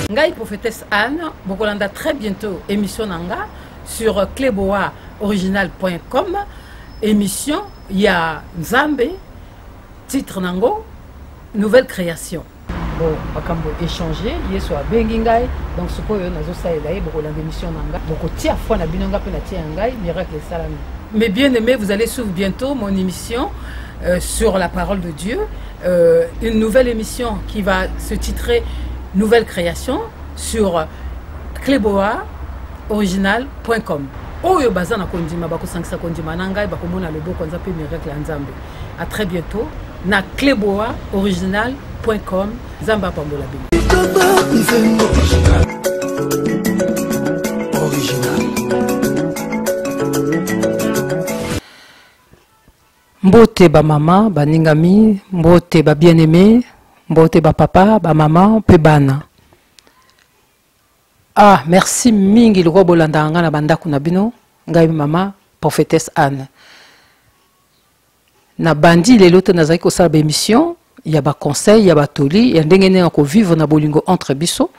Ngai prophétesse Anne, bokolanda très bientôt émission nanga sur cleboaoriginal.com. Émission, il y a Nzambe, titre nango, nouvelle création. Bon, bakambo échanger, yeso a bengingai, donc ce qu'on a zosa et bokolanda émission nanga, bokotia fois na binonga pe na tia ngai, miracle et salami. Mais bien aimés, vous allez suivre bientôt mon émission sur la parole de Dieu, une nouvelle émission qui va se titrer Nouvelle création sur cleboaoriginal.com. Oyo bazana kondima bako sangisa kondima nangai bako mona le boko nzape miracle nzambe. À très bientôt na cleboaoriginal.com. Zamba pambola bino. Mbote ba mama, ba ningami, mbote ba bien-aimé, mbote ba papa, ba maman, pe bana. Ah, merci mingi le bolanda nga na banda kuna bino, ngai mama, prophétesse Anne. Na bandi lelo to nazaki ko sala émission, il y a ba conseil, il y a ba toli, ya ndenge ne ko vivre na bolingo entre biso.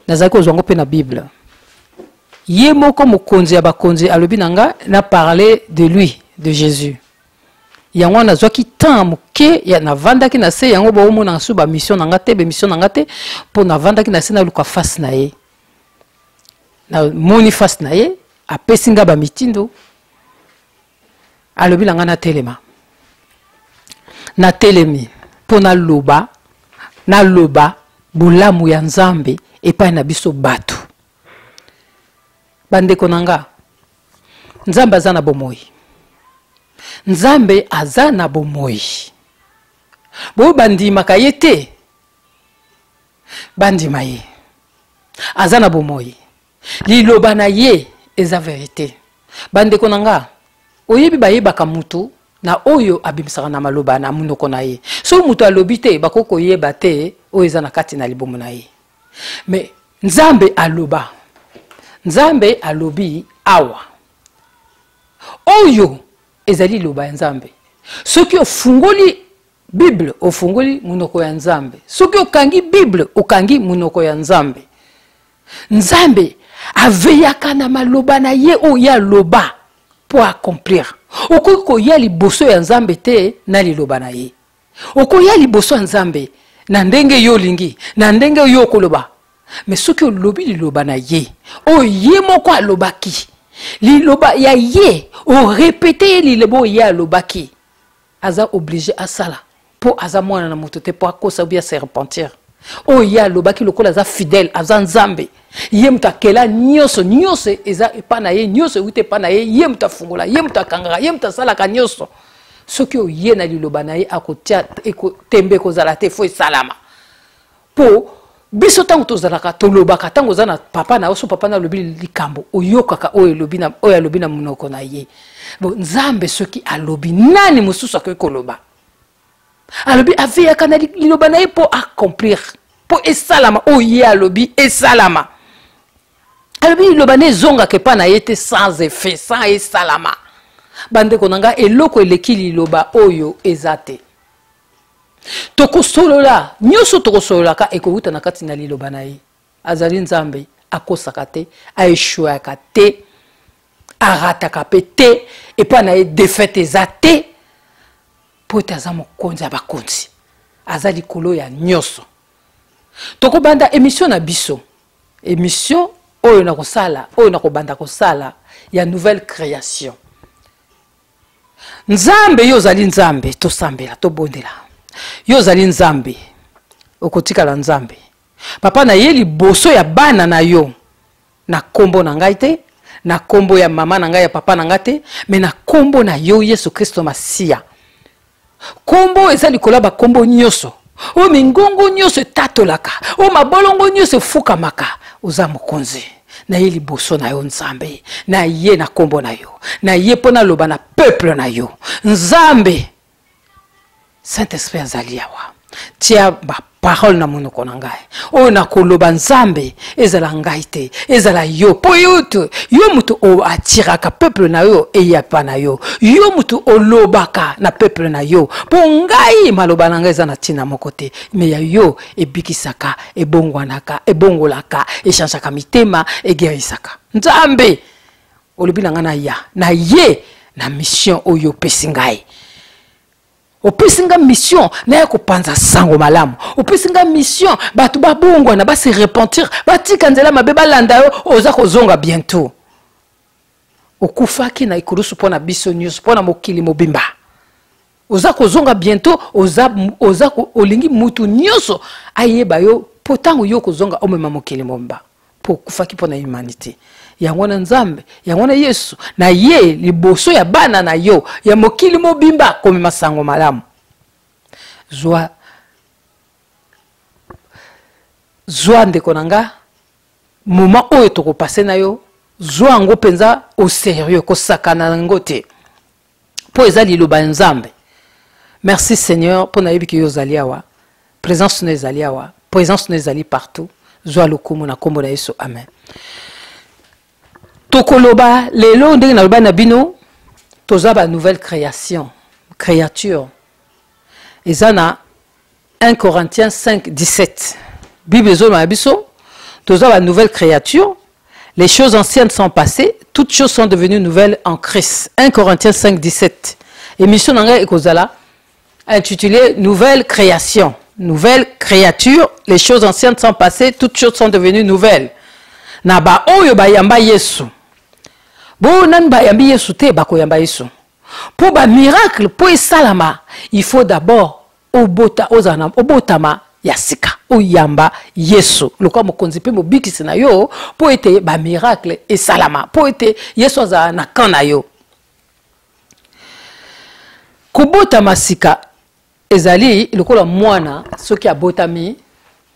Nazaki ko zongo pe na Bible. Ye moko mokonzi ya ba konzi alobi nanga na parler de lui, de Jésus. Yango na zwaki temps moke ya na vanda ki na se yango bo mo na su ba mission nanga te be mission nanga te po na vanda ki na se na luka face na ye na moni face na ye apesinga ba mitindo alobi nanga na telema na telemi po na loba bulamu ya Nzambe epai na biso batu bandeko nanga Nzambe azana bomoi Nzambe azana bomoi. Bo bandima kayete. Bandima ye. Azana bomoi. Liloba na ye eza vérité. Bande konanga. Oyebi ba yeba mutu na oyo abimisaka na maloba na munoko na ye. So mutu alobi te bakoko yeba te o eza na kati na libomo na ye. Mais Nzambe aloba. Nzambe alobi awa. Oyo ezali loba ya Nzambe. Soki ofungoli Bible, ofungoli munoko ya Nzambe. Soki okangi Bible, okangi munoko ya Nzambe. Nzambe aveyaka na maloba na ye o ya loba pour accomplir. Okoko ya liboso ya Nzambe te na liloba na ye. Oko ya liboso ya Nzambe na ndenge yo lingi, na ndenge yo koloba. Mais soki olobi liloba na ye, o ye moko alobaki. Liloba ya ye o répéter lilobo ya lobaki aza obligé à sala pour aza mwana na moto te pour akosa bien se repentir o ya lobaki lokola aza fidèle aza Nzambe ye mutakela nyoso eza epa na ye nyoso wite epa na ye ye mutafungola ye mutakangaka ye mutasala ka nyoso soki o ye na liloba na ye akotia tembe kozala te fo salama po biso tango tozalaka tolobaka tango zana papa na oso papa na lobi likambo oyokaka oyo lobina oyo lobina munoko na ye bon Nzambe soki alobi nani mususu akoloba alobi aveyaka na liloba na ye po accomplir po esalama oyo alobi esalama alobi liloba na zonga ke pa na ye te sans effet sans esalama bande konanga eloko eleki liloba oyo ezate toko solola nyoso toko solola ka ekouta na kati na liloba na ye azali Nzambe akosaka te aeshuaka te arataka pe te epa na ye défaite eza te po ete aza mokonzi ya bakonzi aza likolo ya nyoso toko banda émission na biso émission oyo na kosala oyo na kobanda kosala ya nouvelle création Nzambe yo zali Nzambe tosambela tobondela yo zali Nzambe okotikala Nzambe papa na ye liboso ya bana na yo na kombo na ngai te na kombo ya mama na ngai ya papa na ngai te mais na kombo na yo Yesu Kristo Masia kombo eza likolo ba kombo nyoso o mingongo nyoso tatolaka o mabolongo nyoso fukamaka oza mokonzi na ye liboso na yo Nzambe na ye na kombo na yo na ye pona loba na peuple na yo Nzambe Saint-Esprit azali awa tia ba parole na monoko na ngai oyo nakoloba nzambe ezala ngai te ezala yo po yo te yo mutu atiraka peuple na yo eyapa na yo yo mutu olobaka na peuple na yo po ngai maloba na ngai eza na ntina moko te me ya yo ebikisaka ebongwanaka ebongolaka echangeaka mitema egerisaka nzambe olobi na ngai na ye na mission oyo opesi ngai opesi nga mission na ya kopanza sango malamu opesi nga mission bato babongwana base repentir batika nzela mabe balanda yo oza kozonga bientôt okufaki na ikulusu pona biso nyonso pona mokili mobimba oza kozonga bientôt oza olingi mutu nyonso ayeba yo potango yo kozonga omema mokili mobimba po kufaki pona humanité yango na nzambe yango na yesu na ye liboso ya bana na yo ya mokili mobimba komema sango malamu zwa ndeko na nga moment oyo tokopase na yo zwa yango penza au sérieux kosakana nango te po eza liloba ya nzambe. Merci Seigneur pour nayebi ki yo zali awa présence na ezali awa présence na ezali partout zwa lokumu na kombo na Yesu amen. Tokoloba lelo ndenge naloba na bino toza ba nouvelle créature ezana 1 Corinthiens 5:17 Bible ezolo na biso toza ba nouvelle créature, les choses anciennes sont passées, toutes choses sont devenues nouvelles en Christ. 1 Corinthiens 5:17 émission nanga ekozala intitulée nouvelle création, nouvelle créature, les choses anciennes sont passées, toutes choses sont devenues nouvelles. Na ba oyo ba yamba Yesu bo nan ba yambi Yesu te ba ko yamba Yesu pour ba miracle pour esalama il faut d'abord obotama ya sika oyamba Yesu lokwa mokonzi pe mobikisi na yo po ete ba miracle esalama po ete Yesu aza na kana yo kobotama sika ezali lokola mwana soki abotami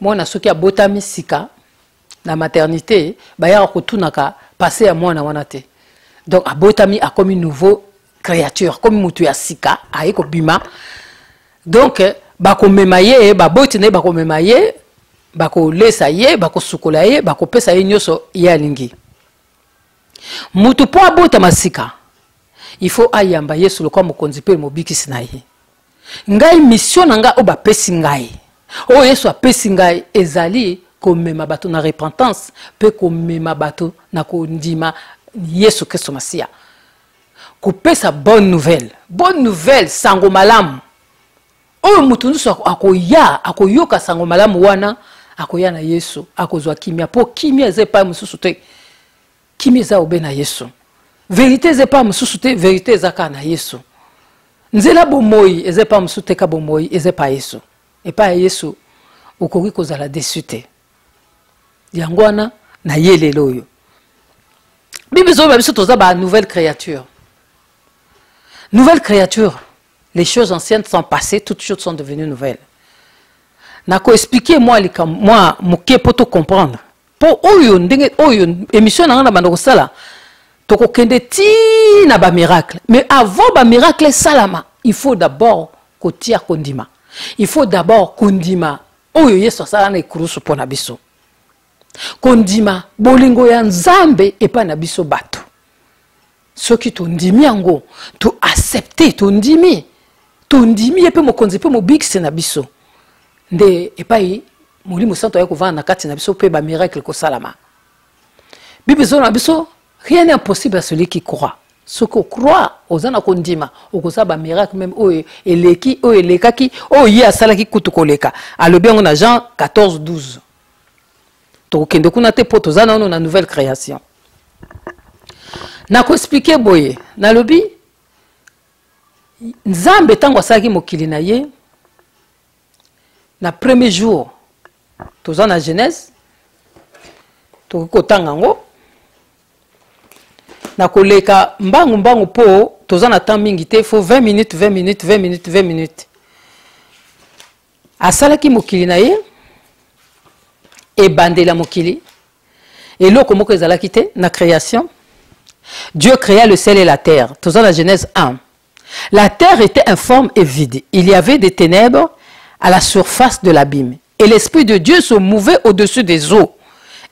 mwana soki abotami sika na maternité baya kotunaka passé ya mwana wana te donc abotami a comme une nouveau créature comme mutu ya sika ayiko bima donc bako memaye baboti ne bako memaye bako lesa ye bako sukola ye bako pesa ye nyoso ya lingi mutu po abota masika il faut ayamba Yesu lokwa mokonzi pe mobikisi na ye ngai mission nanga oba pesi ngai o Yesu apesi ngai ezali komema bato na repentance pe komema bato na kondima Yesu Kristo Masia kopesa bonne nouvelle sango malamu oyo mutu nso akoyoka sango malamu wana akoya na Yesu akozwa kimia po kimia ezepa mususu te kimia za obe na Yesu vérité ezepa mususu te vérité ezaka na Yesu nzela bomoi ezepa mususu te ka bomoi ezepa Yesu epa Yesu okoki kozala déçu te yango wana na yelelo oyo Bible zo ba biso toza ba nouvelle créature. Nouvelle créature. Les choses anciennes sont passées, toutes choses sont devenues nouvelles. Nako expliquer moi moke poto comprendre. Po oyo ndenge oyo émission na ngana bandoko sala. Toko kende ti na ba miracle. Mais avant ba miracle salama, il faut d'abord kotia kondima. Il faut d'abord kondima. Oyo Yesu sala na ikurusu pona biso. Kondima bolingo ya nzambe epa na biso bato soki tondimi yango to accepter tondimi epe mokonzi pe mobikisi na biso nde epai molimo santo ya kovana na kati na biso pe ba miracle ko salama Bible zo na biso rien n'est impossible à celui qui croit soko croit ozana kondima okosa ba miracle même oyo elekaki oyo ye asalaki kutu koleka alobi yango na Jean 14:12 tokende kuna te poto zana ono na nouvelle création na ko expliquer boye na lobi nzambe tango asalaki mokili na ye na premier jour toza na Genèse tokotanga ngo na koleka mbangu po toza na temps mingi te faut 20 minutes asalaki mokili na ye et bandela mokili et loko moko ezalaki te na création Dieu créa le ciel et la terre. Tout ça dans Genèse 1. La terre était informe et vide. Il y avait des ténèbres à la surface de l'abîme et l'esprit de Dieu se mouvait au-dessus des eaux.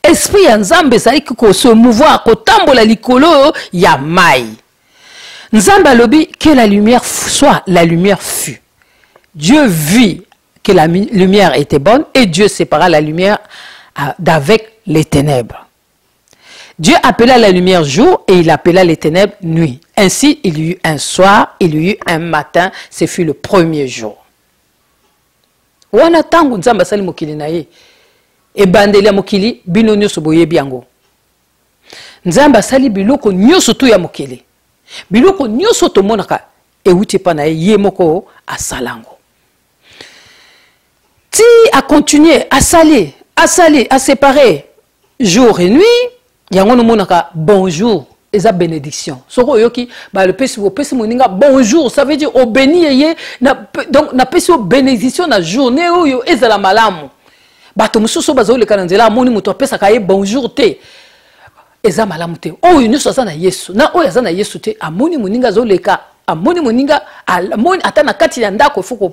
Esprit ya Nzambe ezali ko se mouvoir kotambola likolo ya mai. Nzambe alobi que la lumière soit, la lumière fut. Dieu vit que la lumière était bonne et Dieu sépara la lumière d'avec les ténèbres. Dieu appela la lumière jour et il appela les ténèbres nuit. Ainsi, il y eut un soir, il y eut un matin, ce fut le premier jour. Wana tangu Nzambe asali mokili na ye. Ebandeli ya mokili bino nyonso boyebi yango. Nzambe asali biloko nyonso tu ya mokili. Biloko nyonso tomonaka euti pa na ye moko asalango. Ti a continué à saler, à séparer jour et nuit, yango no monaka bonjour et sa bénédiction. Soko yoki ba le pesi moninga bonjour, ça veut dire au béni ye donc na pesi o bénédiction na journée oyo ezala malamu. Bato mususu bazoli kananzela amoni muto apesa kaye bonjour te. Eza malamu te. Oyo nyuso za na Yesu. Na oyo za na Yesu te amoni moninga zoleka. Amoni moninga amoni atana kati ya ndako fuko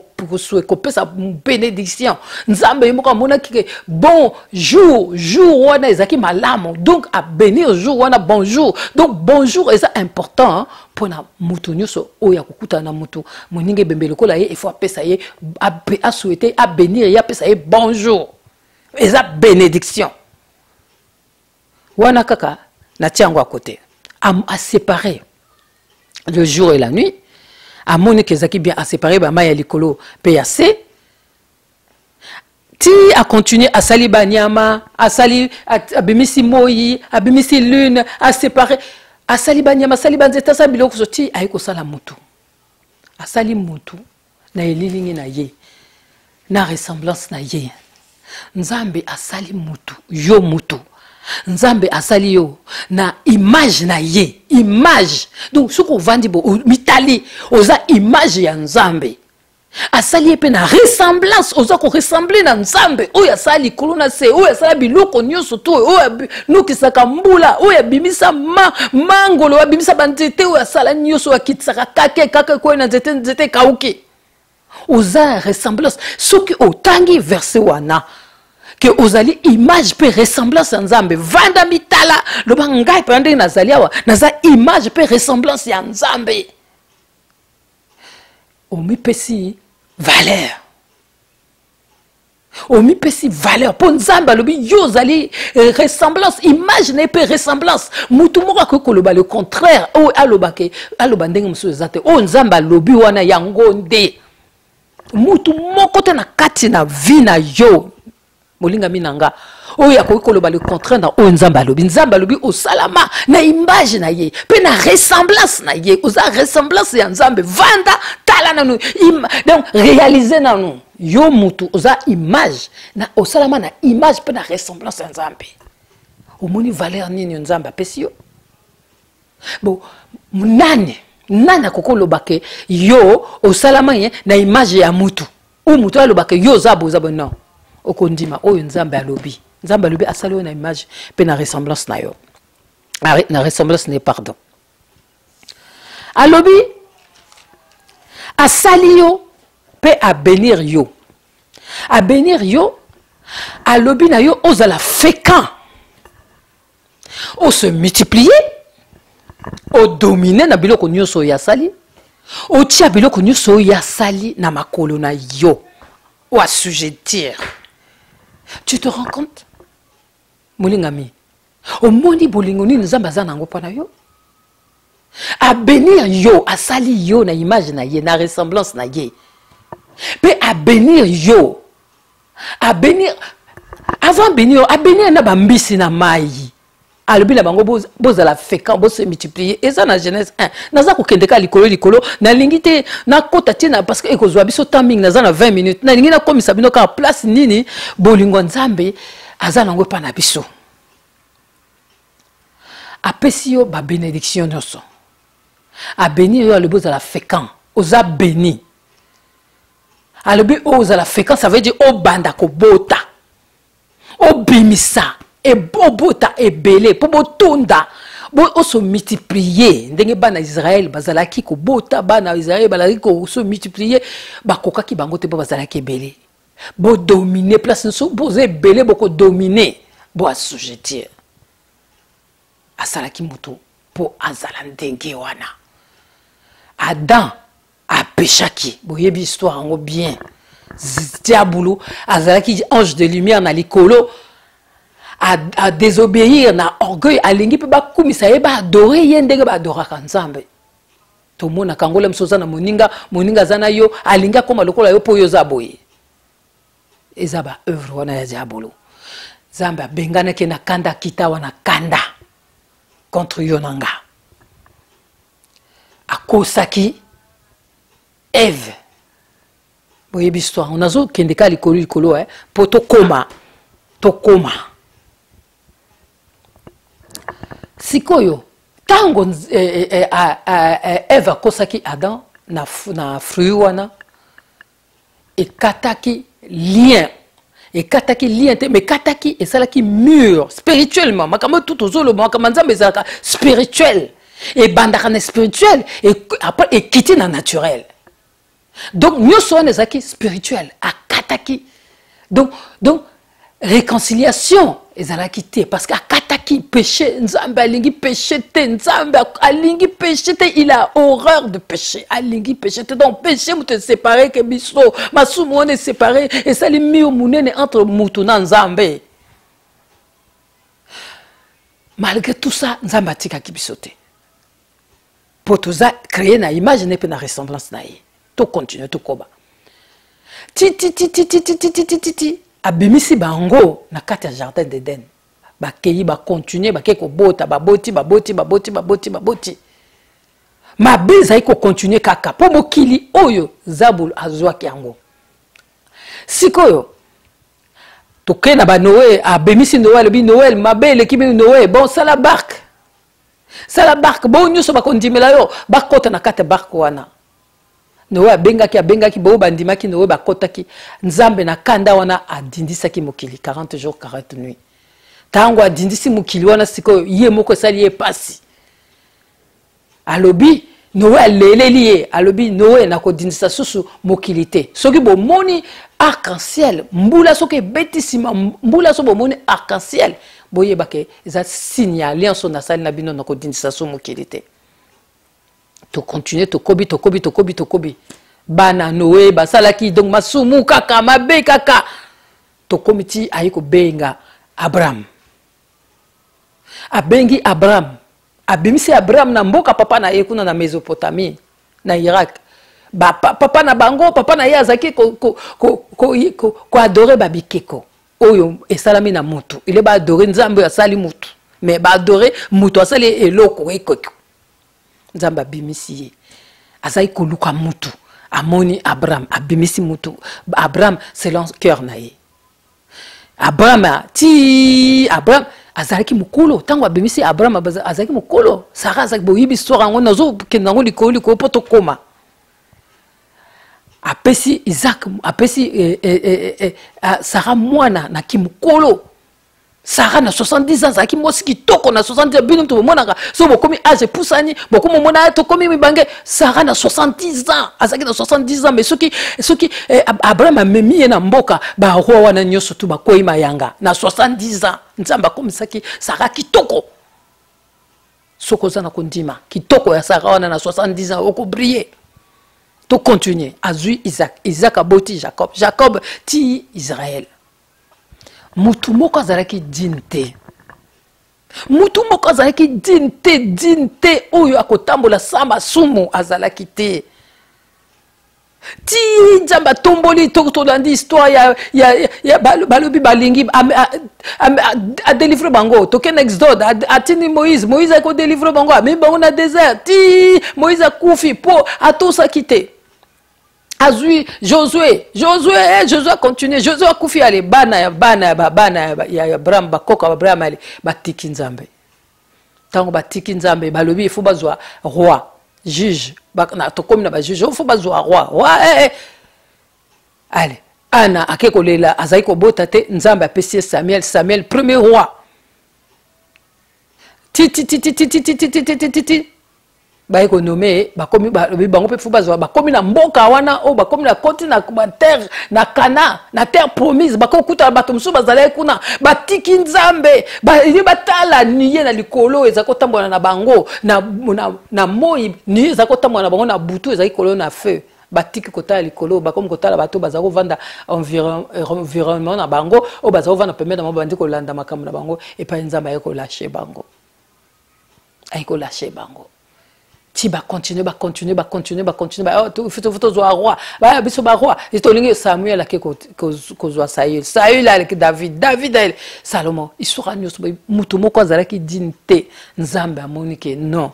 ko pesa bénédiction. Nzambe yimoko amona kike bonjour jour wana ezaki malamu. Donc à bénir jour wana bonjour. Donc bonjour est important pour na mutu nyuso oya kukuta na mutu moninga bembele kola ye il faut pesa ye a souhaiter à bénir ya pesa ye bonjour. Eza bénédiction. Wana kaka na tiango à côté. À séparer le jour et la nuit. À monique ezaki bien à séparer ba maya likolo PAC. Ti a continué à sali banyama, à sali abimisi moyi, abimisi lune, à séparer à sali banyama, sali banzeta sa biloko soti ayiko sala mutu. A sali mutu na elilingi na ye. Na ressemblance na ye. Nzambe asali mutu, yo mutu. Nzambe asali yo na image na ye, image. Donc ce qu'on vandi bo mitali, oza image ya Nzambe. Asali pe na ressemblance, oza ko ressembler na Nzambe. Oya sali kolona se, oya sala biloko nyonso to, oya nokisaka mbula, oya bimisa mangolo, oya bimisa banzete, oya sala nyonso akitsaka kake ko na nzete kauki. Oza ressemblance, soki otangi verset wana. Que ozali image pe ressemblance ya Nzambe vanda mitala lo bangai pande nazali awa naza image pe ressemblance ya Nzambe omi pesi valeur omi pesi valeur po Nzambe lobi yo zali ressemblance image ne pe ressemblance mutu moko ko loba le contraire o aloba ndenge musu ezate o Nzambe lobi wana yango nde mutu moko te na kati na vie na yo molinga minanga oya ko koloba le contraire na o Nzambe alobi o salama na image na ye pe na ressemblance na ye oza ressemblance ya Nzambe vanda tala na nous donc réaliser na nous yo mutu oza image na o salama na image pe na ressemblance ya Nzambe omoni valeur nini Nzambe apesi yo bon nani akokoloba ke yo o salama ye na image ya mutu o mutu aloba ke yo za boza bon non okondima oyo Nzambe alobi asali na image pe na ressemblance na yo na ressemblance ne pardon alobi asali yo pe a bénir yo alobi na yo ozala fécond o se multiplier o dominer na biloko nyonso ya sali o tia biloko nyonso ya sali na makolo na yo ou assujettir. Tu te rends compte? Molingami. Au moni bolingoni Nzambe aza nango pa na yo. A bénir yo, a sali yo na image na ye, na ressemblance na ye. Pe a bénir yo. A bénir avant bénir, a bénir na bambisi na mai. Alobi na bango boza la fécond bo se multiplier et ça na Genèse 1 naza ko kendeka likolo na lingite na kota tina parce que ekozwa biso timing naza na 20 minutes na lingi na komisa bino ka place nini bolingo Nzambe aza nango pa na biso apesi yo ba bénédiction nyonso a bénir yo le boza la fécond oza béni alobi oza la fécond ça veut dire o banda ko bota o bimisa et bobota et belé pour botonda bo se multiplier ndenge bana Israël bazalaki ko bota bana Israël balaki ko se multiplier bakokaki bango te bazalaki belé Bo dominer place so poser belé boko dominer bo assujettir asalaki mutu po azala ndenge wana. Adam a péchaki boyebi histoire ngo bien diabolo azalaki ange de lumière na likolo a désobéir na orgueil alingi pe ba kumisa ye ba adorer ye ndenge ba adoraka Nzambe. To mona kangola msoza na moninga zana yo alinga koma lokola yo po yo zaboye. Ezaba œuvre wana ya diabolo. Nzambe bengana ke na kanda kita wana kanda contre yo nanga. Akosaki Eve. Boyebi histoire on azo kendeka likolo po to koma sikoyo tango Eve akosaki Adam na fruit wana ekataki lien te mais kataki esalaki mur spirituellement makambo tout ozolo makambo Nzambe ezalaka spirituel et bandaka na spirituel et après ekiti na naturel. Donc nyonso wana ezalaki spirituel akataki donc réconciliation ezalaki te parce que akataki péché Nzambe alingi péché te Nzambe alingi péché te il a horreur de péché alingi péché te donc péché mutu séparé que biso masumu on est séparé et ça les mis au munene entre mutu na Nzambe. Malgré tout ça Nzambe atikaki biso te pour toza créer na image ne pe na ressemblance na ye to continuer to koba ti abimisi bango na kati ya jardin d'Eden bakei ba continuer bakei ko bota baboti mabiza iko continuer kaka po mokili oyo Zabul azwaki yango sikoyo tokena ba Noé abimisi Noé bi Noël mabele kibi Noé bon sala barque bon nyuso bakondimela yo bakota na kati ya barque wana Noé abengaki bo bandimaki Noé bakotaki Nzambe na kanda wana adindisaki mokili 40 jours 40 nuits. Tango adindisi mokili wana siko ye moko sali ye pasi. Alobi Noé aleleli ye alobi Noé na kodindisa susu mokili te. Soki bo moni arc-en-ciel mbula soki betisima mbula so bo moni arc-en-ciel boye bake eza signe ya alliance na sali na bino na kodindisa so mokili te. To continuer to kobi bana Noé basalaki donc masumu kaka mabe kaka to komiti ayiko benga Abraham abengi Abraham abimisi Abraham na mboka papa na ye kuna na Mésopotamie na Irak ba papa na bango papa na ye azaki ko adorer babikeko oyo esalami na mutu ile ba adorer Nzambe asali mutu mais ba adorer mutu asali eloko ekoko Nzambe abimisi ye azai koluka mutu amoni Abraham abimisi mutu Abraham selon cœur na ye Abraham azalaki mukolo tango abimisi Abraham azalaki mukolo Sarah azalaki boyibi histoire ngo nazo kenango likoli ko poto koma apesi Isaac apesi Sarah mwana na kimukolo Sarah na 70 ans aki mosi kitoko na 70 bino to monaka so bokomi age pusani bokomo mona to komi mibange Sarah na 70 ans azaki na 70 ans mais soki Abraham amemi na mboka ba roi wana nyoso tu bakoyi mayanga na 70 ans Nzamba komisaki Sarah kitoko soko za na kondima kitoko ya Sarah wana na 70 ans oko briller to continuer azui Isaac aboti Jacob ti Israël. Mutu moko azalaki dinte oyo akotambola samba sumu azalaki te ti Nzamba tomboli tolandi histoire ya balobi balingi a délivrer bango token Exode atini Moïse a ko délivrer bango mais bango na désert ti Moïse a kufi po atosaki te azui Josué a continué Josué a kufi ale bana ya Abraham bakoka Abraham ale batiki Nzambe tango batiki Nzambe balobi faut bazwa roi juge na to comme na ba juge faut bazwa roi allez ana akeko lela azaiko bota te Nzambe apesi Samuel premier roi ti ba économie bakomi bango pe fubazo bakomi na mboka wana o bakomi na koti na terre na kana na terre promise bakokuta bato musu bazala kuna batiki nzambe batala niye na likolo ezako tambola na bango na moi niye ezako tambola na bango na butu ezaki kolo na feu batiki kota likolo bakomi kotala bato bazako vanda environnement na bango o bazako vanda pembe na mabandi ko landa makambo na bango et pa nzambe ayeko lâcher bango ayeko lâcher bango. Si ba continuer oh faut zo roi ba biso ba roi itolingi Samuel la ko zo Saül la David Salomon isura nyuso mutu moko azala ki dinte nzambe amonike non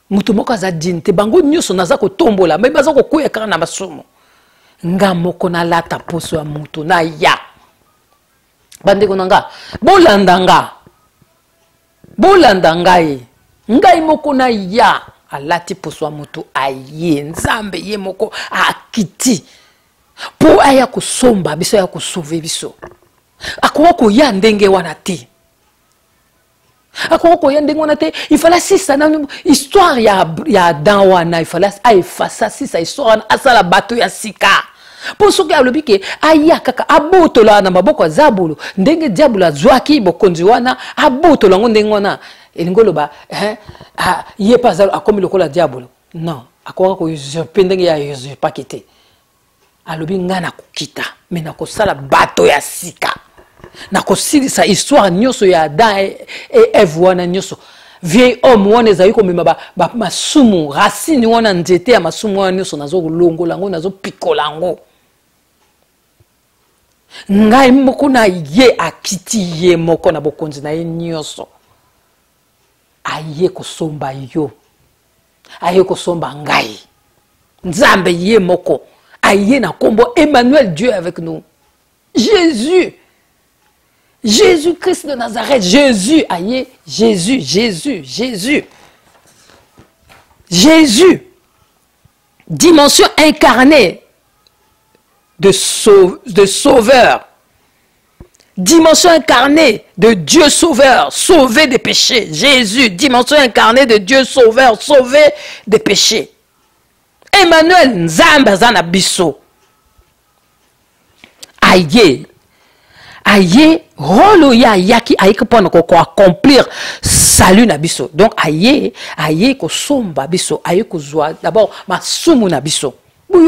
mutu moko azala dinte bango nyuso naza ko tombola mais baza ko kuya kana na masumu nga moko na lata poso ya mutu na ya bande ko nanga bolanda ngai ngai moko na ya alati poswa mutu aye nzambe ye moko akiti po aya kusomba biso ya kusauver biso akoko ya ndenge wana te akoko ya ndenge wana te il fallait sisa na histoire ya Adam wana il fallait effacer sisa histoire asala bato ya sika po soki alobi ke aya kaka abotola na maboko Zabulu ndenge diabolo azwaki bokonzi wana abotola ngo ndenge wana elingolo ba ye pas a comme le kola diabolo non akoka ko usurper ndenge ya usurper kite alobi ngana kokita mais na ko sala bato ya sika na ko silisa histoire nyoso ya Adam et Ève wana nyoso vieil homme wana ezali ko mema ba masumu racine wana nzete ya masumu wana nyoso nazo longola ngo nazo pikola ngo ngai moko na ye akiti ye moko na bokonzi na ye nyoso aye kosomba yo aye kosomba ngai nzambe ye moko aye na kombo Emmanuel, Dieu avec nous, Jésus Christ de Nazareth, Jésus aye Jésus dimension incarnée de sauveur, dimension incarnée de Dieu sauveur, sauvé des péchés. Jésus, dimension incarnée de Dieu sauveur, sauvé des péchés. Emmanuel, Nzamba zana biso. Aye, rolo ya yaki aye ko pona ko accomplir salut na biso. Donc aye ko somba biso, aye ko zwa d'abord masumu na biso.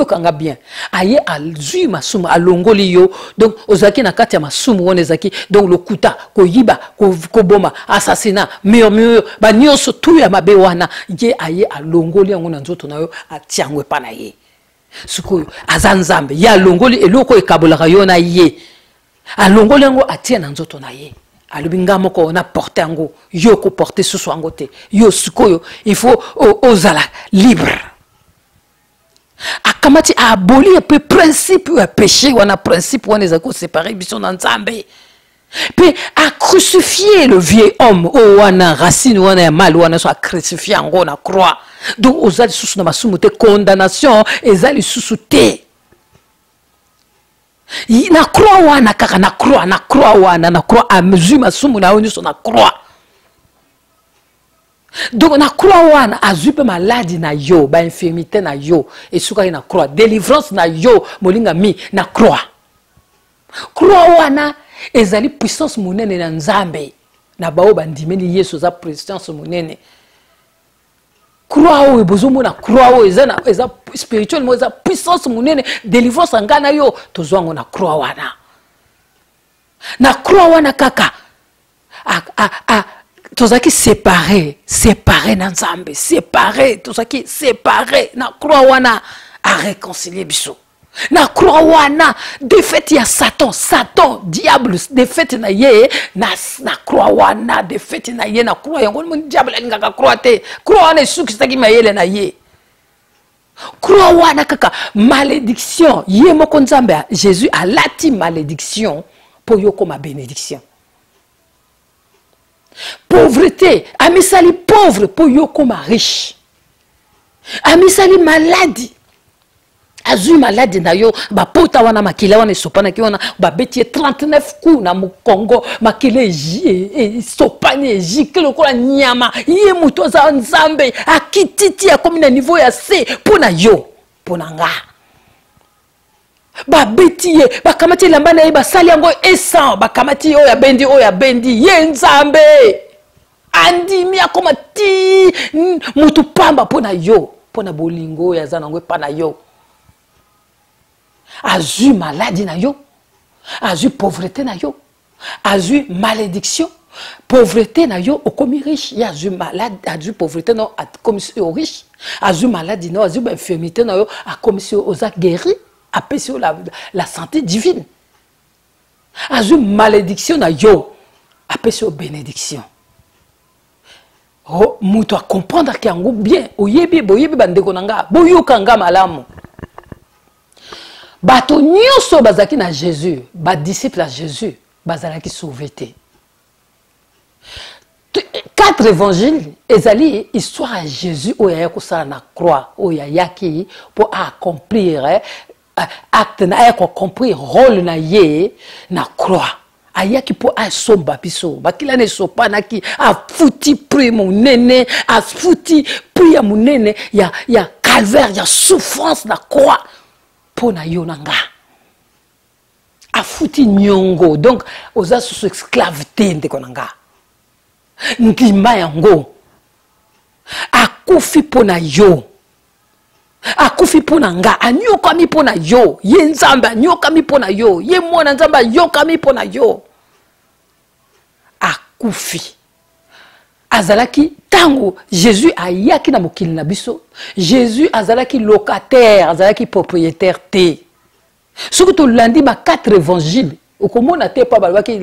Kanga bien aye alzui masumu alongoli yo donc ozaki na kati ya masumu wona ezaki donc le kuta ko yiba ko boma assassinat murmure ba nyonso tu ya mabe wana ye aye alongoli yango na nzoto na yo atiangwe pa na ye sikoyo azanzambe ya longoli eloko ekabolaka yo na ye alongoli yango atia na nzoto na ye alobi nga moko na porter yango yo ko porter susu yango te yo sikoyo il faut ozala libre. Akamati a aboli un peu principe ou un péché ou un principe ou un ezako séparé biso na nzambe. Puis a crucifié le vieil homme ou wana racine ou wana mal ou wana so a crucifié en na croix. Donc ozali susu na masumu te condamnation ezali susu te. Na croix wana kaka na croix a mesure masumu na oni so na croix. Donc na croix wana azupe maladie na yo ba infirmité na yo et suka na croix délivrance na yo molinga mi na croix wana ezali puissance monene na nzambe na bao bandimeni Yesu za puissance monene croix o ebozomo na croix o eza spirituellement eza puissance monene délivrance ngana yo tozwango na croix wana kaka tozaki séparé na nzambe tozaki séparé na croix wana a réconcilier biso na croix wana défaite ya Satan diable défaite na ye na croix wana défaite na ye na croix yango mon diable alingaka croix te croix wana sukisaki mayele na ye croix wana kaka malédiction ye moko nzambe Jésus alati malédiction pour yo koma bénédiction. Pauvreté, amisali pauvre pour yo koma riche. Amisali maladie, azui maladi na yo bapota wana makila wana esopanaki wana babeti ye 39 coups na mokongo makila esopani ejike lokola nyama ye moto aza nzambe akititi akomi na niveau ya se mpo na yo mpo na nga babeti ye bakamati elamba na ye basali yango esan bakamati ye oyo ya bendi ye nzambe andimi akoma ti mutu pamba mpo na yo mpo na bolingo oyo aza nango epa na yo azui maladi na yo azui pauvreté na yo azui malédiction pauvreté na yo okomi riche ye azui malade azui pauvreté na yo akomi si yo riche azui maladi na yo azui infirmité na yo akomi si yo oza guéri apesi yo la santé divine azui malédiction na yo apesi yo bénédiction oh mutu a comprendre que yango bien oyebi bandeko na nga boyoka nga malamu bato nyonso bazaki na Jésus ba disciple à Jésus bazalaki sauvé te 4 évangiles ezali histoire ya Jésus oyo ya kosala na croix oyo yaki pour accomplir acte na ya accomplir rôle na ye na croix ayaki po asomba biso bakila ne sopanaki afuti pri monene afuti pri ya monene ya calvaire ya souffrance na croix po na yo na nga afuti nyongo donc oza sous esclavité ndeko na nga ndima yango akufi po na yo akufi po na nga anyokami po na yo ye nzambe anyokami po na yo ye mwana nzambe anyokami po na yo akufi azalaki tango Jésus ayaki na mokili na biso Jésus azalaki locataire azalaki propriétaire te soki tolandi ba 4 évangiles okomona te pa balobaki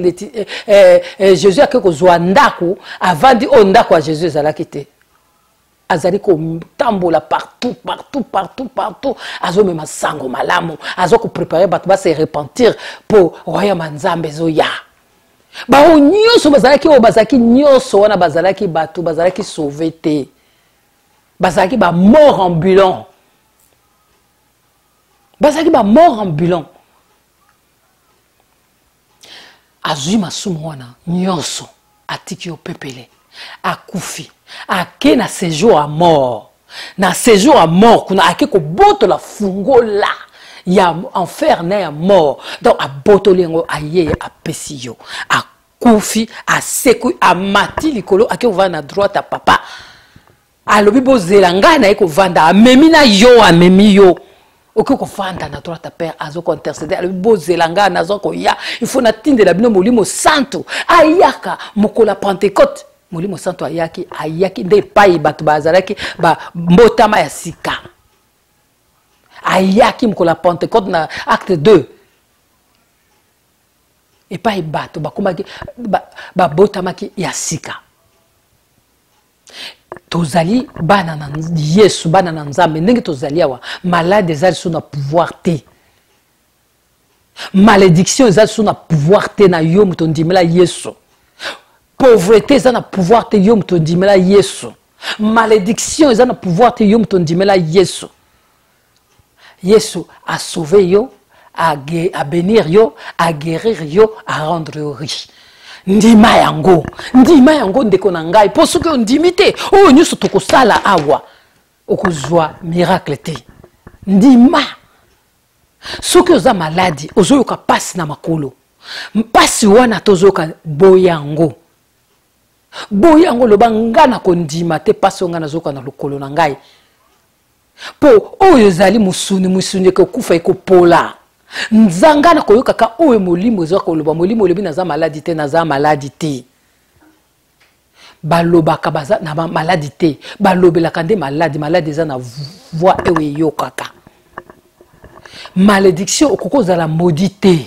Jésus akeki kozwa ndako avandi o ndako ya Jésus ezalaki te azali kotambola partout azomema sango malamu azokoprépare bato base repentir po royaume nzambe ezoya bao nyonso bazalaki oyo bazalaki nyonso wana bazalaki bato bazalaki sauvé te bazalaki ba mort ambulant bazalaki ba mort ambulant azui masumu wana nyonso atiki yo pepele akufi ake na séjour à mort na séjour à mort kuna ake ko botola fungola ya enfer na ya mort donc abotolengo aye apesi yo akufi aseku amati likolo ake ova na droite à papa alobi bozela ngai na eko vanda amemi na yo amemi yo oke ko fanda na droite à père azoko intercéder alobi bozela ngai nazoko ya il faut na tindela bino molimo santo ayaka mokola Pentecôte molimo santo ayaki nde pai bato bazalaki ba mbotama ya sika ayaki mokola Pentecôte na acte 2 et pai bato bakomaki babotamaki ya sika tozali bana na Yesu bana na Nzambe ndenge tozali awa malade ezali so na pouvoir te malédiction ezali so na pouvoir te na yo moto ndimela Yesu pauvreté eza na pouvoir te yo moto ndimela Yesu malédiction eza na pouvoir te yo moto ndimela Yesu Yesu a sauvé yo a bénir yo a guérir yo a rendre yo riche ndima yango ndeko na ngai po soki ondimi te oyo nyonso tokosala awa okozwa miracle te ndima soki oza maladi ozoyoka pasi na makolo mpasi wana tozoyoka boyango loba nga na kondima te pasi nga nazoyoka na lokolo na ngai po oyo ezali musuni ekokufa ekopola nzanga na koyoka ka oyo molimo ezoka koloba molimo olebi naza maladi te balobaka baza na maladi te balobelaka nde maladi eza na voix eyo eyokaka malédiction okokozala maudit te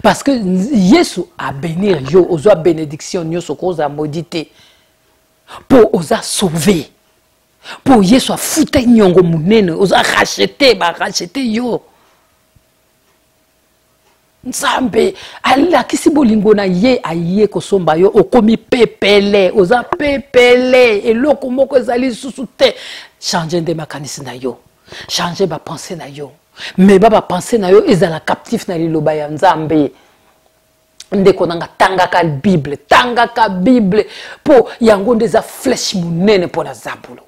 parce que Yesu a bénir yo ozwa bénédiction nyonso okokozala maudit te po oza sauvé po Yesu afuta nyongo munene oza racheté yo Nzambe alakisi bolingo na ye aye kosomba yo okomi pepele oza pepele eloko moko ezali susu te changer nde makanisi na yo changer ba pensée na yo mais ba pensée na yo ezala captif na liloba ya Nzambe. Ndeko nanga tangaka Bible po yango ndeza flèche munene po na zabulo.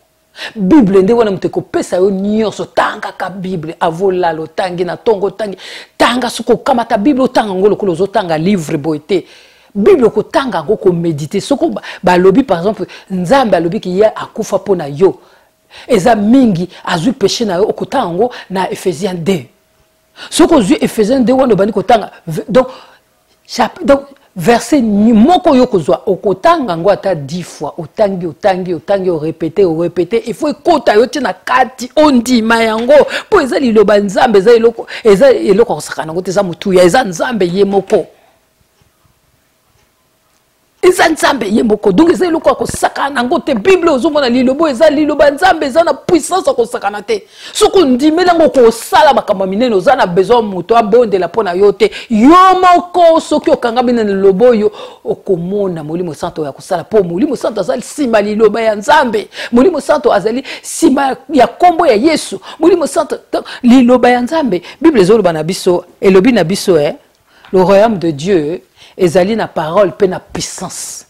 Bible nde wana muteko pesa yo nyonso tangaka Bible avolalo tangi na tongo tangi tanga suko kamata Bible tanga ngolo kulo zo tanga livre boité. Bible ko tanga ngo ko méditer soko ba lobi par exemple Nzambe alobi ki ya akufa po na yo. Eza mingi azui péché na yo okotanga ngo na Ephésiens 2. Soko zui Ephésiens 2 wana bani ko tanga donc verset moko yo kozwa okotanga ngo ata 10 fois otangi répéter il faut ekota yo tina kati ondima yango po eza liloba Nzambe eza eloko kosakana ngo teza mutu ya eza Nzambe ye moko. Eza Nzambe ye moko donc eza eloko kosakana ngo te Bible ozomona lilobo eza liloba Nzambe eza na puissance kosakana te soko ndimela ngo kosala makambo minene oza na besoin muto abondela pona yo te yo moko soki okanga bina lilobo yo okomona Molimo Santo ya kosala po Molimo Santo azali sima liloba ya Nzambe Molimo Santo azali sima ya kombo ya Yesu Molimo Santo liloba ya Nzambe Bible ezoloba na biso elobi na biso le royaume de Dieu ezali na parole pe na puissance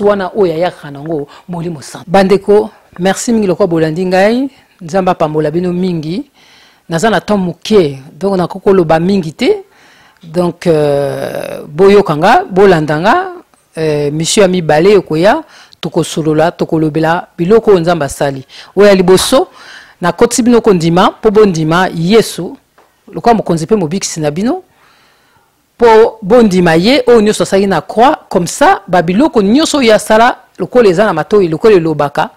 wana oya ya kanango Molimo Santo. Bandeko merci mingi lokwa bolandi ngai Nzamba pambola bino mingi naza na temps muke donc na kokoloba mingi te donc boyo kanga bolandanga monsieur ami balé okoya tokosolola tokolobela biloko Nzamba sali oya liboso na koti bino kondima po bondima Yesu lokwa mokonzi pe mobikisi na bino po bondima ye o nyoso sali na croix comme ça babiloko nyoso ya sala lokole za na matoi lokole lobaka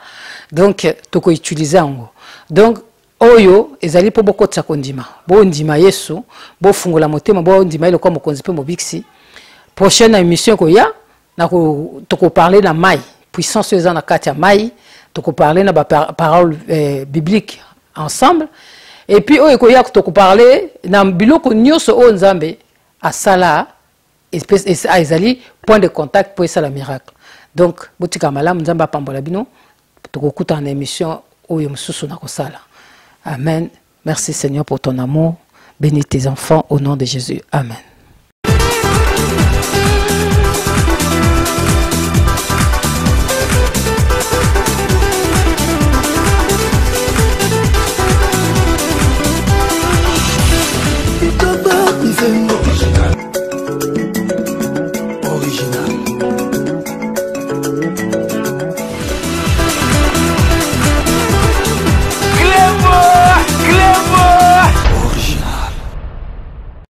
donc toko utiliser ngo donc oyo ezali po bokotsa kondima bondima Yesu bo fungola motema bondima ile kwa mokonzi pe mobiksi prochaine émission ko ya na ko toko parler na mai puissance eza na kati ya mai toko parler na ba parole biblique ensemble et puis oyo ko ya toko parler na biloko nyoso o Nzambe asala espèce ezali point de contact pour ça la miracle donc botika malamu Nzamba pambola bino tokokuta na émission oyo mususu na kosala amen. Merci Seigneur pour ton amour, bénis tes enfants au nom de Jésus, amen. It's